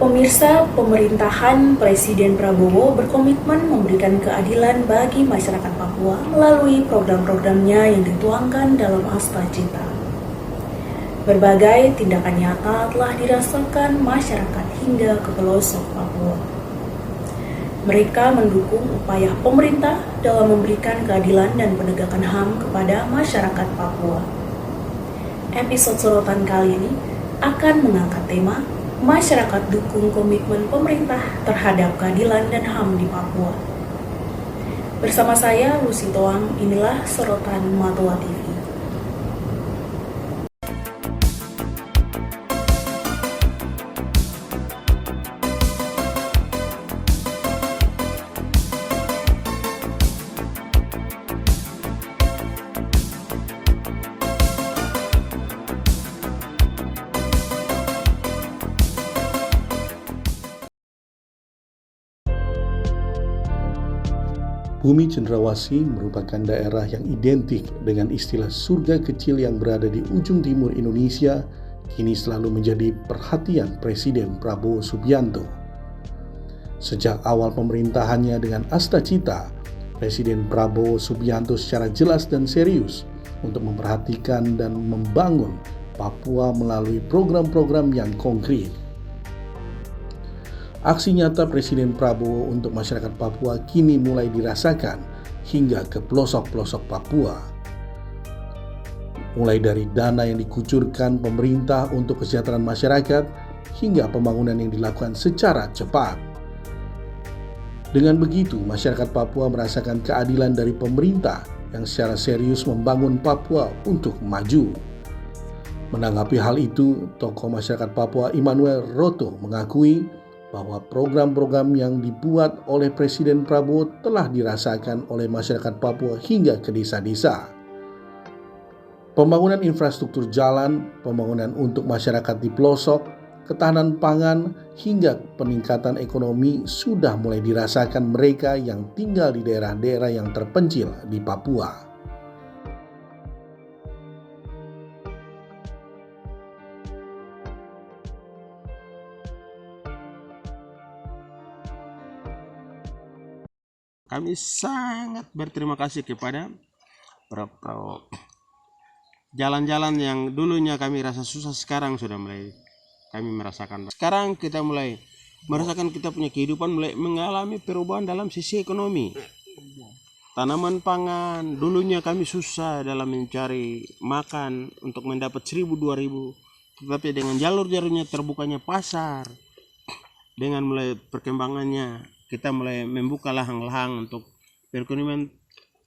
Pemirsa, pemerintahan Presiden Prabowo berkomitmen memberikan keadilan bagi masyarakat Papua melalui program-programnya yang dituangkan dalam Asta Cita. Berbagai tindakan nyata telah dirasakan masyarakat hingga ke pelosok Papua. Mereka mendukung upaya pemerintah dalam memberikan keadilan dan penegakan HAM kepada masyarakat Papua. Episode sorotan kali ini akan mengangkat tema masyarakat dukung komitmen pemerintah terhadap keadilan dan HAM di Papua. Bersama saya, Lucy Toang, inilah Sorotan Matoa TV. Bumi Cenderawasih merupakan daerah yang identik dengan istilah surga kecil yang berada di ujung timur Indonesia, kini selalu menjadi perhatian Presiden Prabowo Subianto. Sejak awal pemerintahannya dengan Asta Cita, Presiden Prabowo Subianto secara jelas dan serius untuk memperhatikan dan membangun Papua melalui program-program yang konkret. Aksi nyata Presiden Prabowo untuk masyarakat Papua kini mulai dirasakan hingga ke pelosok-pelosok Papua. Mulai dari dana yang dikucurkan pemerintah untuk kesejahteraan masyarakat hingga pembangunan yang dilakukan secara cepat. Dengan begitu, masyarakat Papua merasakan keadilan dari pemerintah yang secara serius membangun Papua untuk maju. Menanggapi hal itu, tokoh masyarakat Papua Immanuel Roto mengakui bahwa program-program yang dibuat oleh Presiden Prabowo telah dirasakan oleh masyarakat Papua hingga ke desa-desa. Pembangunan infrastruktur jalan, pembangunan untuk masyarakat di pelosok, ketahanan pangan, hingga peningkatan ekonomi sudah mulai dirasakan mereka yang tinggal di daerah-daerah yang terpencil di Papua. Kami sangat berterima kasih kepada jalan-jalan yang dulunya kami rasa susah, sekarang sudah mulai kami merasakan. Sekarang kita mulai merasakan kita punya kehidupan mulai mengalami perubahan dalam sisi ekonomi. Tanaman pangan, dulunya kami susah dalam mencari makan untuk mendapat 1.000-2.000. Tetapi dengan jalur-jalurnya terbukanya pasar, dengan mulai perkembangannya, kita mulai membuka lahang-lahang untuk perekonomian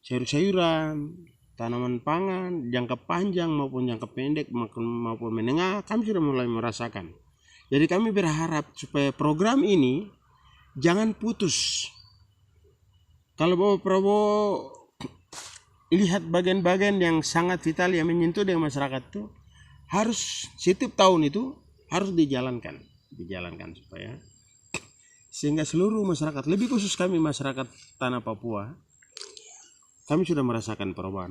sayur-sayuran, tanaman pangan, jangka panjang maupun jangka pendek maupun menengah, kami sudah mulai merasakan. Jadi kami berharap supaya program ini jangan putus. Kalau Bapak Prabowo lihat bagian-bagian yang sangat vital yang menyentuh dengan masyarakat itu, harus setiap tahun itu harus dijalankan supaya sehingga seluruh masyarakat, lebih khusus kami masyarakat tanah Papua, kami sudah merasakan perubahan.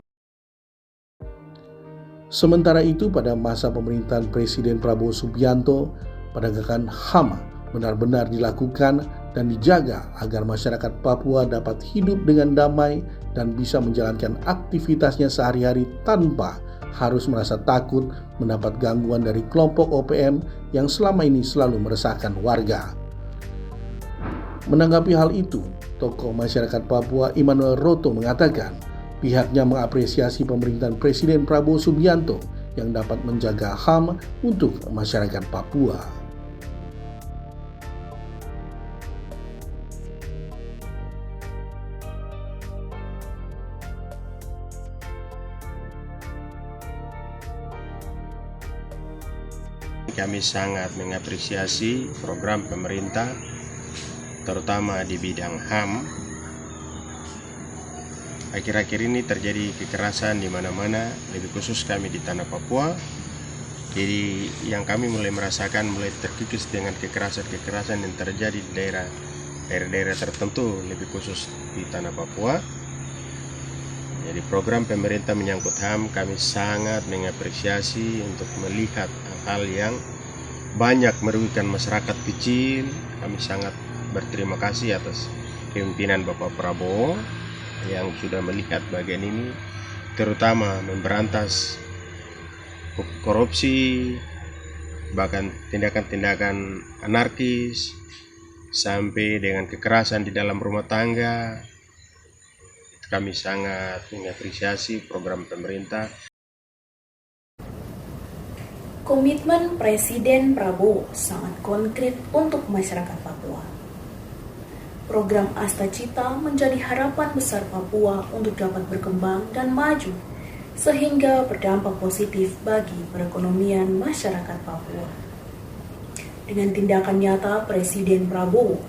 Sementara itu, pada masa pemerintahan Presiden Prabowo Subianto, penegakan HAM benar-benar dilakukan dan dijaga agar masyarakat Papua dapat hidup dengan damai dan bisa menjalankan aktivitasnya sehari-hari tanpa harus merasa takut mendapat gangguan dari kelompok OPM yang selama ini selalu meresahkan warga. Menanggapi hal itu, tokoh masyarakat Papua Immanuel Roto mengatakan pihaknya mengapresiasi pemerintahan Presiden Prabowo Subianto yang dapat menjaga HAM untuk masyarakat Papua. Kami sangat mengapresiasi program pemerintah, terutama di bidang HAM. Akhir-akhir ini terjadi kekerasan di mana-mana, lebih khusus kami di tanah Papua. Jadi yang kami mulai merasakan mulai terkikis dengan kekerasan yang terjadi di daerah-daerah tertentu, lebih khusus di tanah Papua. Jadi program pemerintah menyangkut HAM kami sangat mengapresiasi untuk melihat hal yang banyak merugikan masyarakat kecil. Kami sangat berterima kasih atas pimpinan Bapak Prabowo yang sudah melihat bagian ini, terutama memberantas korupsi, bahkan tindakan-tindakan anarkis, sampai dengan kekerasan di dalam rumah tangga. Kami sangat mengapresiasi program pemerintah. Komitmen Presiden Prabowo sangat konkret untuk masyarakat Papua. Program Asta Cita menjadi harapan besar Papua untuk dapat berkembang dan maju, sehingga berdampak positif bagi perekonomian masyarakat Papua. Dengan tindakan nyata Presiden Prabowo,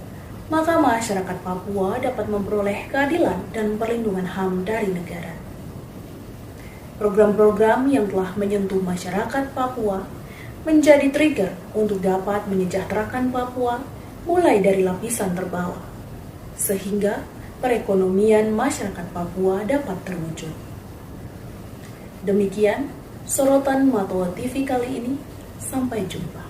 maka masyarakat Papua dapat memperoleh keadilan dan perlindungan HAM dari negara. Program-program yang telah menyentuh masyarakat Papua menjadi trigger untuk dapat menyejahterakan Papua mulai dari lapisan terbawah, sehingga perekonomian masyarakat Papua dapat terwujud. Demikian sorotan Matoa TV kali ini. Sampai jumpa.